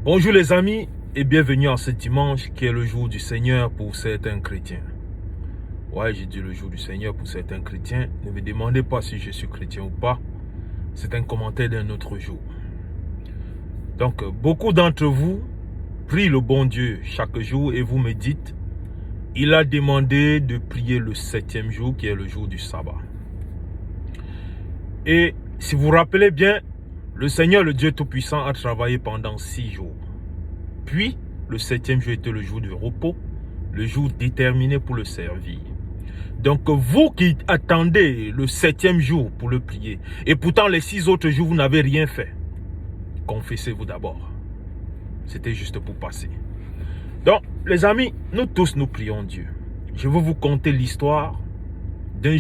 Bonjour les amis et bienvenue en ce dimanche qui est le jour du Seigneur pour certains chrétiens. Ouais, j'ai dit le jour du Seigneur pour certains chrétiens. Ne me demandez pas si je suis chrétien ou pas. C'est un commentaire d'un autre jour. Donc, beaucoup d'entre vous prient le bon Dieu chaque jour et vous me dites, il a demandé de prier le 7e jour qui est le jour du sabbat. Et si vous vous rappelez bien, le Seigneur, le Dieu Tout-Puissant, a travaillé pendant 6 jours. Puis, le 7e jour était le jour du repos, le jour déterminé pour le servir. Donc, vous qui attendez le 7e jour pour le prier, et pourtant les 6 autres jours, vous n'avez rien fait, confessez-vous d'abord. C'était juste pour passer. Donc, les amis, nous tous, nous prions Dieu. Je veux vous conter l'histoire d'un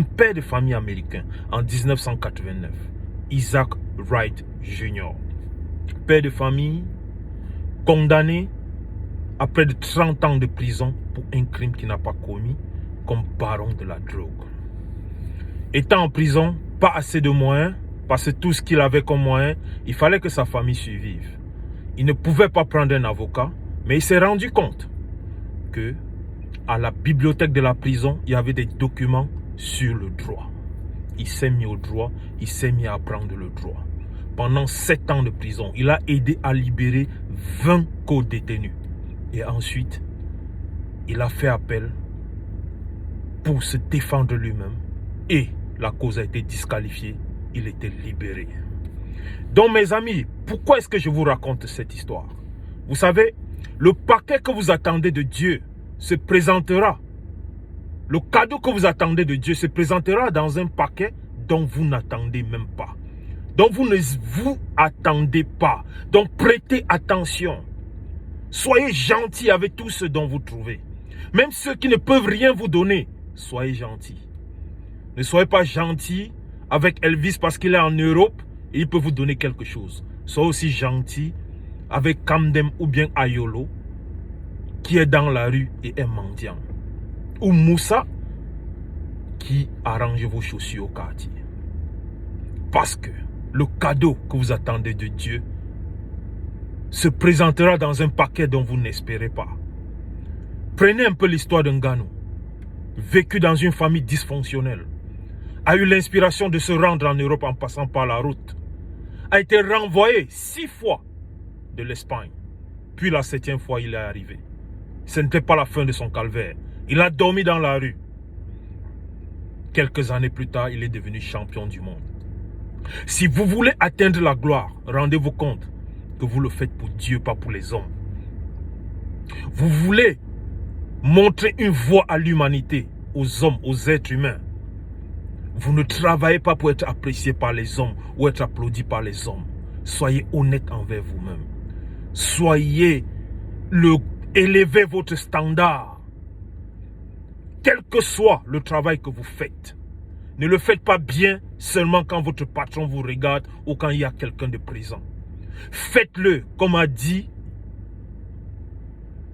père de famille américain en 1989, Isaac Wright Jr. Père de famille, condamné à près de 30 ans de prison pour un crime qu'il n'a pas commis, comme baron de la drogue. Étant en prison, pas assez de moyens, parce que tout ce qu'il avait comme moyen, il fallait que sa famille survive. Il ne pouvait pas prendre un avocat, mais il s'est rendu compte que à la bibliothèque de la prison, il y avait des documents sur le droit. Il s'est mis au droit, il s'est mis à apprendre le droit. Pendant 7 ans de prison, il a aidé à libérer 20 co-détenus. Et ensuite, il a fait appel pour se défendre lui-même. Et la cause a été disqualifiée. Il était libéré. Donc mes amis, pourquoi est-ce que je vous raconte cette histoire? Vous savez, le paquet que vous attendez de Dieu se présentera. Le cadeau que vous attendez de Dieu se présentera dans un paquet dont vous n'attendez même pas. Donc vous ne vous attendez pas. Donc prêtez attention. Soyez gentils avec tout ce dont vous trouvez. Même ceux qui ne peuvent rien vous donner, soyez gentils. Ne soyez pas gentils avec Elvis parce qu'il est en Europe et il peut vous donner quelque chose. Soyez aussi gentils avec Kamdem ou bien Ayolo qui est dans la rue et est mendiant. Ou Moussa qui arrange vos chaussures au quartier. Parce que le cadeau que vous attendez de Dieu se présentera dans un paquet dont vous n'espérez pas. Prenez un peu l'histoire d'un Gano, vécu dans une famille dysfonctionnelle, a eu l'inspiration de se rendre en Europe en passant par la route, a été renvoyé 6 fois de l'Espagne, puis la 7e fois il est arrivé. Ce n'était pas la fin de son calvaire, il a dormi dans la rue. Quelques années plus tard, il est devenu champion du monde. Si vous voulez atteindre la gloire, rendez-vous compte que vous le faites pour Dieu, pas pour les hommes. Vous voulez montrer une voie à l'humanité, aux hommes, aux êtres humains. Vous ne travaillez pas pour être apprécié par les hommes ou être applaudi par les hommes. Soyez honnête envers vous-même. Élevez votre standard. Quel que soit le travail que vous faites, ne le faites pas bien seulement quand votre patron vous regarde ou quand il y a quelqu'un de présent. Faites-le, comme a dit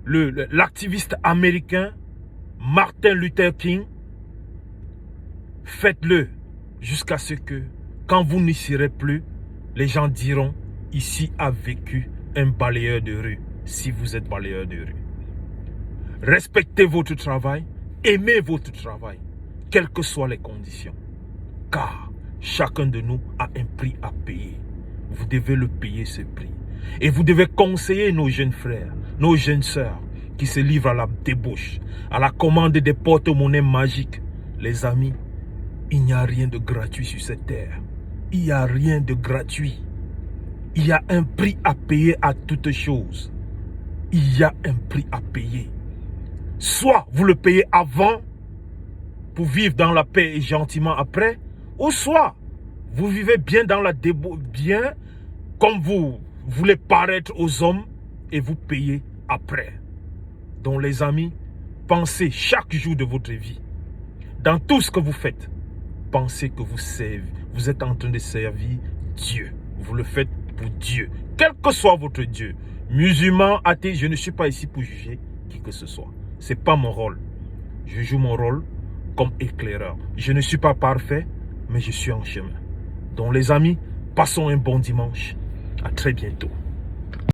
l'activiste américain Martin Luther King. Faites-le jusqu'à ce que, quand vous n'y serez plus, les gens diront, ici a vécu un balayeur de rue, si vous êtes balayeur de rue. Respectez votre travail, aimez votre travail, quelles que soient les conditions. Car chacun de nous a un prix à payer. Vous devez le payer, ce prix. Et vous devez conseiller nos jeunes frères, nos jeunes sœurs qui se livrent à la débauche, à la commande des porte-monnaies magiques. Les amis, il n'y a rien de gratuit sur cette terre. Il n'y a rien de gratuit. Il y a un prix à payer à toute chose. Il y a un prix à payer. Soit vous le payez avant pour vivre dans la paix et gentiment après, ou soit vous vivez bien dans la débauche, bien comme vous voulez paraître aux hommes et vous payez après. Donc les amis, pensez chaque jour de votre vie, dans tout ce que vous faites, pensez que vous êtes en train de servir Dieu. Vous le faites pour Dieu, quel que soit votre Dieu. Musulman, athée, je ne suis pas ici pour juger qui que ce soit. Ce n'est pas mon rôle. Je joue mon rôle comme éclaireur. Je ne suis pas parfait, mais je suis en chemin. Donc les amis, passons un bon dimanche. À très bientôt.